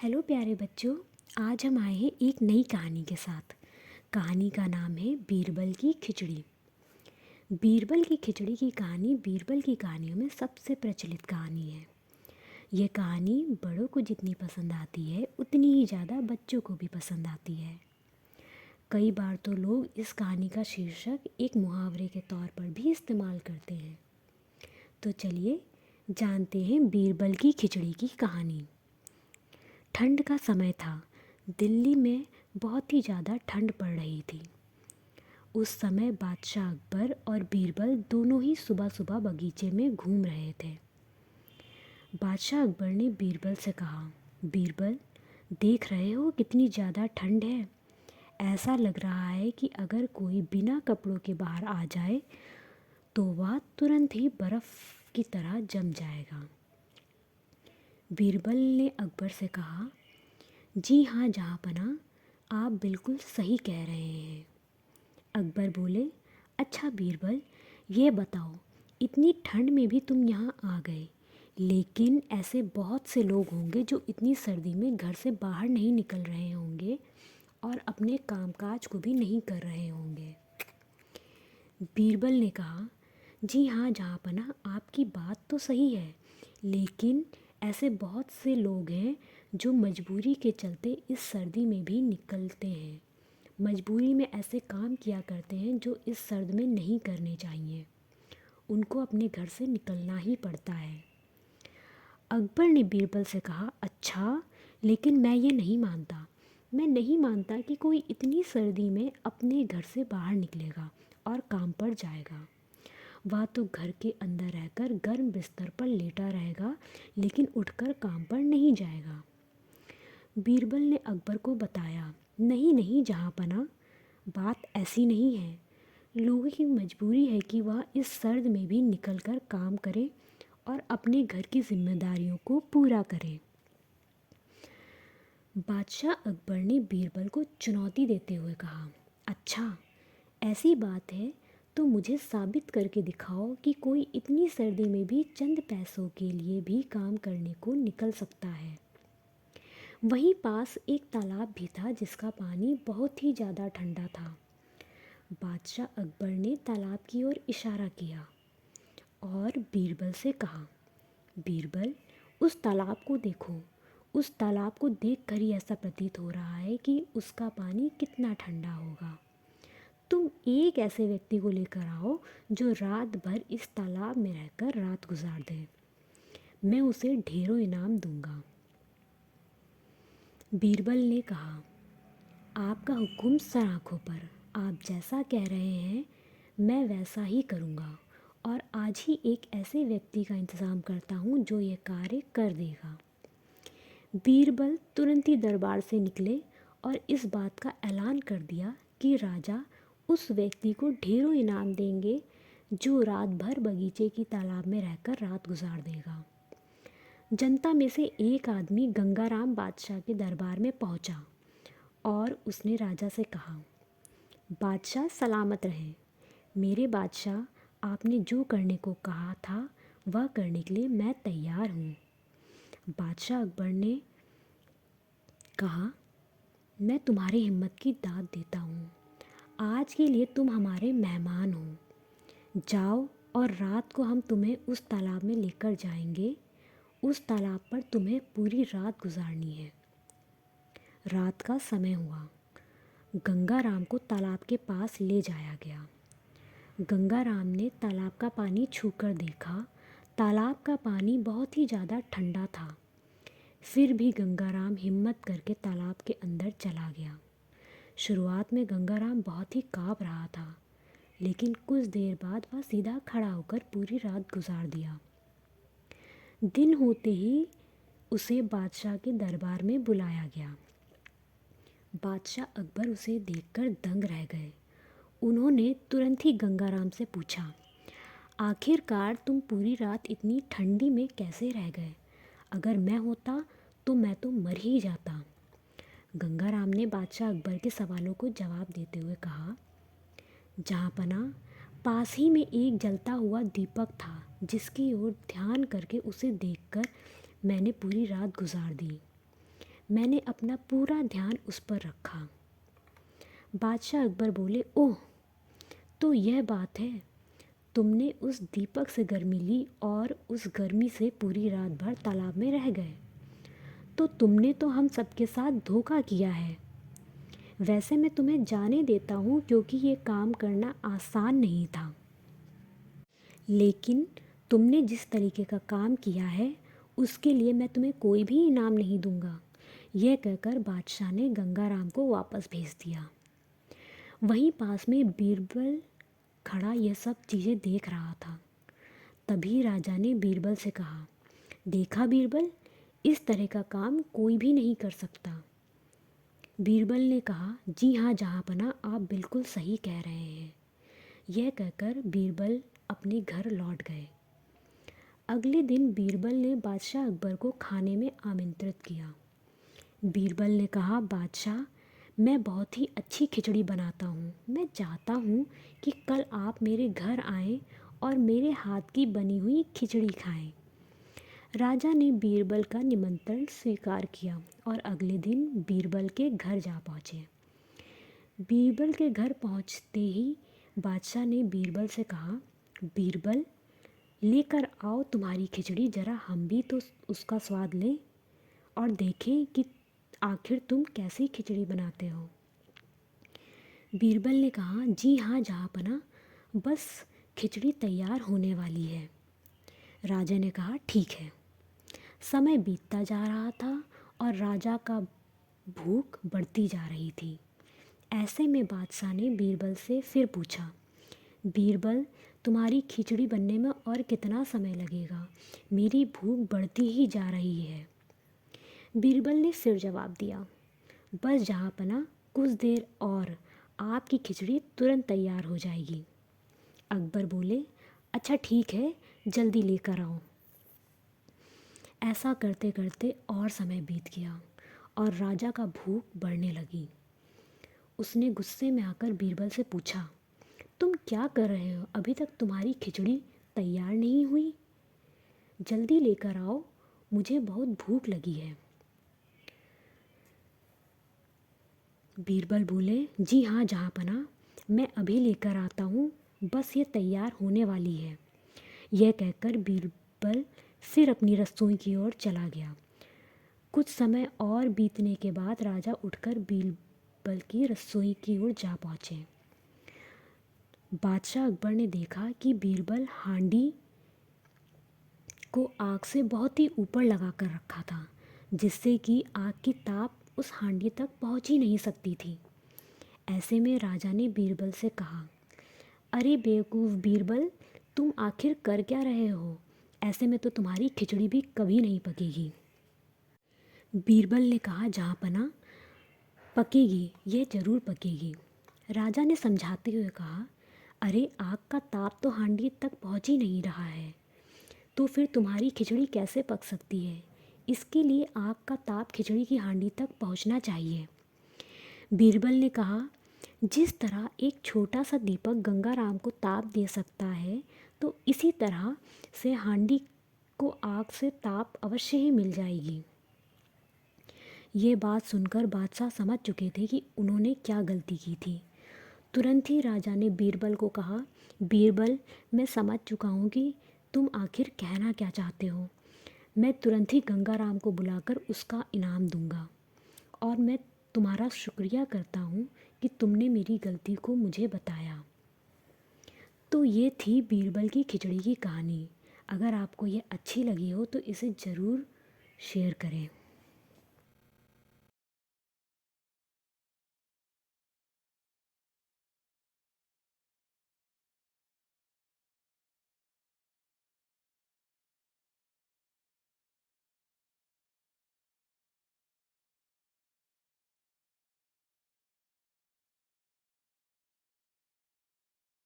Hello प्यारे बच्चों। आज हम आए हैं एक नई कहानी के साथ। कहानी का नाम है बीरबल की खिचड़ी। बीरबल की खिचड़ी की कहानी बीरबल की कहानियों में सबसे प्रचलित कहानी है। यह कहानी बड़ों को जितनी पसंद आती है उतनी ही ज़्यादा बच्चों को भी पसंद आती है। कई बार तो लोग इस कहानी का शीर्षक एक मुहावरे के तौर पर भी इस्तेमाल करते हैं। तो चलिए जानते हैं बीरबल की खिचड़ी की कहानी। ठंड का समय था। दिल्ली में बहुत ही ज़्यादा ठंड पड़ रही थी। उस समय बादशाह अकबर और बीरबल दोनों ही सुबह सुबह बगीचे में घूम रहे थे। बादशाह अकबर ने बीरबल से कहा, बीरबल, देख रहे हो कितनी ज़्यादा ठंड है। ऐसा लग रहा है कि अगर कोई बिना कपड़ों के बाहर आ जाए तो वह तुरंत ही बर्फ़ की तरह जम जाएगा। बीरबल ने अकबर से कहा, जी हाँ जहाँपनाह, आप बिल्कुल सही कह रहे हैं। अकबर बोले, अच्छा बीरबल, ये बताओ, इतनी ठंड में भी तुम यहाँ आ गए, लेकिन ऐसे बहुत से लोग होंगे जो इतनी सर्दी में घर से बाहर नहीं निकल रहे होंगे और अपने कामकाज को भी नहीं कर रहे होंगे। बीरबल ने कहा, जी हाँ जहाँपनाह, आपकी बात तो सही है, लेकिन ऐसे बहुत से लोग हैं जो मजबूरी के चलते इस सर्दी में भी निकलते हैं। मजबूरी में ऐसे काम किया करते हैं जो इस सर्द में नहीं करने चाहिए। उनको अपने घर से निकलना ही पड़ता है। अकबर ने बीरबल से कहा, अच्छा, लेकिन मैं ये नहीं मानता। मैं नहीं मानता कि कोई इतनी सर्दी में अपने घर से बाहर निकलेगा और काम पर जाएगा। वह तो घर के अंदर रहकर गर्म बिस्तर पर लेटा रहेगा, लेकिन उठकर काम पर नहीं जाएगा। बीरबल ने अकबर को बताया, नहीं नहीं जहाँपनाह, बात ऐसी नहीं है। लोगों की मजबूरी है कि वह इस सर्द में भी निकलकर काम करे और अपने घर की जिम्मेदारियों को पूरा करे। बादशाह अकबर ने बीरबल को चुनौती देते हुए कहा, अच्छा, ऐसी बात है तो मुझे साबित करके दिखाओ कि कोई इतनी सर्दी में भी चंद पैसों के लिए भी काम करने को निकल सकता है। वहीं पास एक तालाब भी था जिसका पानी बहुत ही ज़्यादा ठंडा था। बादशाह अकबर ने तालाब की ओर इशारा किया और बीरबल से कहा, बीरबल, उस तालाब को देखो। उस तालाब को देखकर ही ऐसा प्रतीत हो रहा है कि उसका पानी कितना ठंडा होगा। तुम एक ऐसे व्यक्ति को लेकर आओ जो रात भर इस तालाब में रहकर रात गुजार दे। मैं उसे ढेरों इनाम दूंगा। बीरबल ने कहा, आपका हुक्म सर आँखों पर। आप जैसा कह रहे हैं मैं वैसा ही करूँगा और आज ही एक ऐसे व्यक्ति का इंतज़ाम करता हूँ जो ये कार्य कर देगा। बीरबल तुरंत ही दरबार से निकले और इस बात का ऐलान कर दिया कि राजा उस व्यक्ति को ढेरों इनाम देंगे जो रात भर बगीचे की तालाब में रहकर रात गुजार देगा। जनता में से एक आदमी गंगाराम बादशाह के दरबार में पहुंचा और उसने राजा से कहा, बादशाह सलामत रहें। मेरे बादशाह, आपने जो करने को कहा था वह करने के लिए मैं तैयार हूँ। बादशाह अकबर ने कहा, मैं तुम्हारी हिम्मत की दाद देता हूँ। आज के लिए तुम हमारे मेहमान हो। जाओ और रात को हम तुम्हें उस तालाब में लेकर जाएंगे। उस तालाब पर तुम्हें पूरी रात गुजारनी है। रात का समय हुआ। गंगाराम को तालाब के पास ले जाया गया। गंगाराम ने तालाब का पानी छूकर देखा। तालाब का पानी बहुत ही ज़्यादा ठंडा था। फिर भी गंगाराम हिम्मत करके तालाब के अंदर चला गया। शुरुआत में गंगाराम बहुत ही काँप रहा था, लेकिन कुछ देर बाद वह सीधा खड़ा होकर पूरी रात गुजार दिया। दिन होते ही उसे बादशाह के दरबार में बुलाया गया। बादशाह अकबर उसे देखकर दंग रह गए। उन्होंने तुरंत ही गंगाराम से पूछा, आखिरकार तुम पूरी रात इतनी ठंडी में कैसे रह गए? अगर मैं होता तो मैं तो मर ही जाता। गंगाराम ने बादशाह अकबर के सवालों को जवाब देते हुए कहा, जहाँपनाह, पास ही में एक जलता हुआ दीपक था जिसकी ओर ध्यान करके उसे देखकर मैंने पूरी रात गुजार दी। मैंने अपना पूरा ध्यान उस पर रखा। बादशाह अकबर बोले, ओह, तो यह बात है। तुमने उस दीपक से गर्मी ली और उस गर्मी से पूरी रात भर तालाब में रह गए। तो तुमने तो हम सबके साथ धोखा किया है। वैसे मैं तुम्हें जाने देता हूँ क्योंकि ये काम करना आसान नहीं था, लेकिन तुमने जिस तरीके का काम किया है उसके लिए मैं तुम्हें कोई भी इनाम नहीं दूंगा। यह कहकर बादशाह ने गंगाराम को वापस भेज दिया। वहीं पास में बीरबल खड़ा यह सब चीज़ें देख रहा था। तभी राजा ने बीरबल से कहा, देखा बीरबल, इस तरह का काम कोई भी नहीं कर सकता। बीरबल ने कहा, जी हाँ जहाँपना, आप बिल्कुल सही कह रहे हैं। यह कहकर बीरबल अपने घर लौट गए। अगले दिन बीरबल ने बादशाह अकबर को खाने में आमंत्रित किया। बीरबल ने कहा, बादशाह, मैं बहुत ही अच्छी खिचड़ी बनाता हूँ। मैं चाहता हूँ कि कल आप मेरे घर आएं और मेरे हाथ की बनी हुई खिचड़ी खाएं। राजा ने बीरबल का निमंत्रण स्वीकार किया और अगले दिन बीरबल के घर जा पहुँचे। बीरबल के घर पहुँचते ही बादशाह ने बीरबल से कहा, बीरबल, लेकर आओ तुम्हारी खिचड़ी, ज़रा हम भी तो उसका स्वाद लें और देखें कि आखिर तुम कैसी खिचड़ी बनाते हो। बीरबल ने कहा, जी हाँ जहाँपना, बस खिचड़ी तैयार होने वाली है। राजा ने कहा, ठीक है। समय बीतता जा रहा था और राजा का भूख बढ़ती जा रही थी। ऐसे में बादशाह ने बीरबल से फिर पूछा, बीरबल, तुम्हारी खिचड़ी बनने में और कितना समय लगेगा? मेरी भूख बढ़ती ही जा रही है। बीरबल ने फिर जवाब दिया, बस जहाँपना, कुछ देर और, आपकी खिचड़ी तुरंत तैयार हो जाएगी। अकबर बोले, अच्छा ठीक है, जल्दी लेकर आओ। ऐसा करते करते और समय बीत गया और राजा का भूख बढ़ने लगी। उसने गुस्से में आकर बीरबल से पूछा, तुम क्या कर रहे हो? अभी तक तुम्हारी खिचड़ी तैयार नहीं हुई। जल्दी लेकर आओ, मुझे बहुत भूख लगी है। बीरबल बोले, जी हाँ जहाँपना, मैं अभी लेकर आता हूँ, बस ये तैयार होने वाली है। यह कहकर बीरबल फिर अपनी रसोई की ओर चला गया। कुछ समय और बीतने के बाद राजा उठकर बीरबल की रसोई की ओर जा पहुँचे। बादशाह अकबर ने देखा कि बीरबल हांडी को आग से बहुत ही ऊपर लगा कर रखा था, जिससे कि आग की ताप उस हांडी तक पहुंच ही नहीं सकती थी। ऐसे में राजा ने बीरबल से कहा, अरे बेवकूफ़ बीरबल, तुम आखिर कर क्या रहे हो? ऐसे में तो तुम्हारी खिचड़ी भी कभी नहीं पकेगी। बीरबल ने कहा, जहाँपना, पकेगी, यह ज़रूर पकेगी। राजा ने समझाते हुए कहा, अरे आग का ताप तो हांडी तक पहुंच ही नहीं रहा है, तो फिर तुम्हारी खिचड़ी कैसे पक सकती है? इसके लिए आग का ताप खिचड़ी की हांडी तक पहुंचना चाहिए। बीरबल ने कहा, जिस तरह एक छोटा सा दीपक गंगाराम को ताप दे सकता है, तो इसी तरह से हांडी को आग से ताप अवश्य ही मिल जाएगी। ये बात सुनकर बादशाह समझ चुके थे कि उन्होंने क्या गलती की थी। तुरंत ही राजा ने बीरबल को कहा, बीरबल, मैं समझ चुका हूँ कि तुम आखिर कहना क्या चाहते हो। मैं तुरंत ही गंगाराम को बुलाकर उसका इनाम दूंगा और मैं तुम्हारा शुक्रिया करता हूँ कि तुमने मेरी गलती को मुझे बताया। तो ये थी बीरबल की खिचड़ी की कहानी। अगर आपको ये अच्छी लगी हो तो इसे ज़रूर शेयर करें।